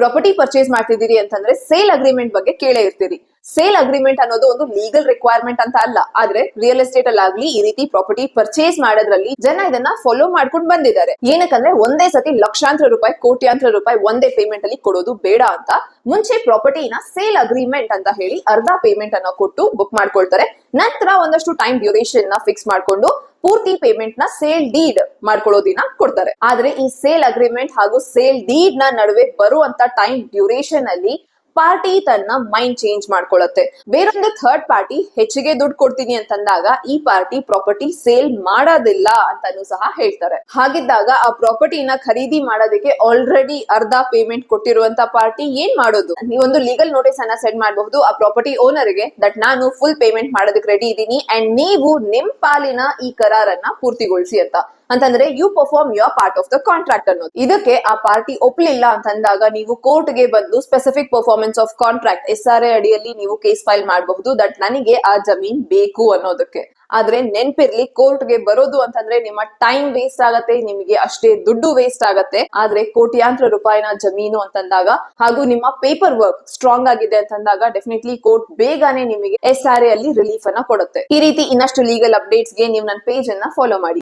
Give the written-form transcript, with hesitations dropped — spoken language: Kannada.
ಪ್ರಾಪರ್ಟಿ ಪರ್ಚೇಸ್ ಮಾಡ್ತಿದ್ದೀರಿ ಅಂತಂದ್ರೆ ಸೇಲ್ ಅಗ್ರಿಮೆಂಟ್ ಬಗ್ಗೆ ಕೇಳೇ ಇರ್ತೀರಿ. ಸೇಲ್ ಅಗ್ರಿಮೆಂಟ್ ಅನ್ನೋದು ಒಂದು ಲೀಗಲ್ ರಿಕ್ವೈರ್ಮೆಂಟ್ ಅಂತ ಅಲ್ಲ, ಆದ್ರೆ ರಿಯಲ್ ಎಸ್ಟೇಟ್ ಅಲ್ಲಾಗ್ಲಿ ಈ ರೀತಿ ಪ್ರಾಪರ್ಟಿ ಪರ್ಚೇಸ್ ಮಾಡೋದ್ರಲ್ಲಿ ಜನ ಇದನ್ನ ಫಾಲೋ ಮಾಡ್ಕೊಂಡು ಬಂದಿದ್ದಾರೆ. ಏನಕ್ಕಂದ್ರೆ ಒಂದೇ ಸತಿ ಲಕ್ಷಾಂತರ ರೂಪಾಯಿ ಕೋಟ್ಯಾಂತರ ರೂಪಾಯಿ ಒಂದೇ ಪೇಮೆಂಟ್ ಅಲ್ಲಿ ಕೊಡೋದು ಬೇಡ ಅಂತ ಮುಂಚೆ ಪ್ರಾಪರ್ಟಿನ ಸೇಲ್ ಅಗ್ರಿಮೆಂಟ್ ಅಂತ ಹೇಳಿ ಅರ್ಧ ಪೇಮೆಂಟ್ ಅನ್ನ ಕೊಟ್ಟು ಬುಕ್ ಮಾಡ್ಕೊಳ್ತಾರೆ. ನಂತರ ಒಂದಷ್ಟು ಟೈಮ್ ಡ್ಯೂರೇಷನ್ ನ ಫಿಕ್ಸ್ ಮಾಡ್ಕೊಂಡು ಪೂರ್ತಿ ಪೇಮೆಂಟ್ ನ ಸೇಲ್ ಡೀಡ್ ಮಾಡ್ಕೊಳ್ಳೋದಿನ ಕೊಡ್ತಾರೆ. ಆದ್ರೆ ಈ ಸೇಲ್ ಅಗ್ರಿಮೆಂಟ್ ಹಾಗೂ ಸೇಲ್ ಡೀಡ್ ನ ನಡುವೆ ಬರುವಂತ ಟೈಮ್ ಡ್ಯೂರೇಷನ್ ಅಲ್ಲಿ ಪಾರ್ಟಿ ತನ್ನ ಮೈಂಡ್ ಚೇಂಜ್ ಮಾಡ್ಕೊಳ್ಳುತ್ತೆ. ಬೇರೊಂದು ಥರ್ಡ್ ಪಾರ್ಟಿ ಹೆಚ್ಚಿಗೆ ದುಡ್ಡು ಕೊಡ್ತೀನಿ ಅಂತಂದಾಗ ಈ ಪಾರ್ಟಿ ಪ್ರಾಪರ್ಟಿ ಸೇಲ್ ಮಾಡೋದಿಲ್ಲ ಅಂತಾನು ಸಹ ಹೇಳ್ತಾರೆ. ಹಾಗಿದ್ದಾಗ ಆ ಪ್ರಾಪರ್ಟಿನ ಖರೀದಿ ಮಾಡೋದಕ್ಕೆ ಆಲ್ರೆಡಿ ಅರ್ಧ ಪೇಮೆಂಟ್ ಕೊಟ್ಟಿರುವಂತ ಪಾರ್ಟಿ ಏನ್ ಮಾಡೋದು? ನೀವೊಂದು ಲೀಗಲ್ ನೋಟಿಸ್ ಅನ್ನ ಸೆಂಡ್ ಮಾಡಬಹುದು ಆ ಪ್ರಾಪರ್ಟಿ ಓನರ್ ಗೆ ದಟ್ ನಾನು ಫುಲ್ ಪೇಮೆಂಟ್ ಮಾಡೋದಕ್ಕೆ ರೆಡಿ ಇದ್ದೀನಿ ಅಂಡ್ ನೀವು ನಿಮ್ ಪಾಲಿನ ಈ ಕರಾರನ್ನ ಪೂರ್ತಿಗೊಳಿಸಿ ಅಂತಂದ್ರೆ you perform your part of the contract ಅನ್ನೋದು. ಇದಕ್ಕೆ ಆ ಪಾರ್ಟಿ ಒಪ್ಲಿಲ್ಲ ಅಂತಂದಾಗ ನೀವು ಕೋರ್ಟ್ ಗೆ ಬಂದು specific performance of contract SRA ಅಡಿಯಲ್ಲಿ ನೀವು ಕೇಸ್ ಫೈಲ್ ಮಾಡಬಹುದು ದಟ್ ನನಗೆ ಆ ಜಮೀನ್ ಬೇಕು ಅನ್ನೋದಕ್ಕೆ. ಆದ್ರೆ ನೆನ್ಪಿರ್ಲಿ, ಕೋರ್ಟ್ ಗೆ ಬರೋದು ಅಂತಂದ್ರೆ ನಿಮ್ಮ ಟೈಮ್ ವೇಸ್ಟ್ ಆಗತ್ತೆ, ನಿಮಗೆ ಅಷ್ಟೇ ದುಡ್ಡು ವೇಸ್ಟ್ ಆಗತ್ತೆ. ಆದ್ರೆ ಕೋಟ್ಯಾಂತರ ರೂಪಾಯಿನ ಜಮೀನು ಅಂತಂದಾಗ ಹಾಗೂ ನಿಮ್ಮ ಪೇಪರ್ ವರ್ಕ್ ಸ್ಟ್ರಾಂಗ್ ಆಗಿದೆ ಅಂತಂದಾಗ ಡೆಫಿನೆಟ್ಲಿ ಕೋರ್ಟ್ ಬೇಗನೆ ನಿಮಗೆ SRA ಅಲ್ಲಿ ರಿಲೀಫ್ ಅನ್ನ ಕೊಡುತ್ತೆ. ಈ ರೀತಿ ಇನ್ನಷ್ಟು ಲೀಗಲ್ ಅಪ್ಡೇಟ್ಸ್ ಗೆ ನೀವು ನನ್ನ ಪೇಜ್ ಅನ್ನ ಫಾಲೋ ಮಾಡಿ.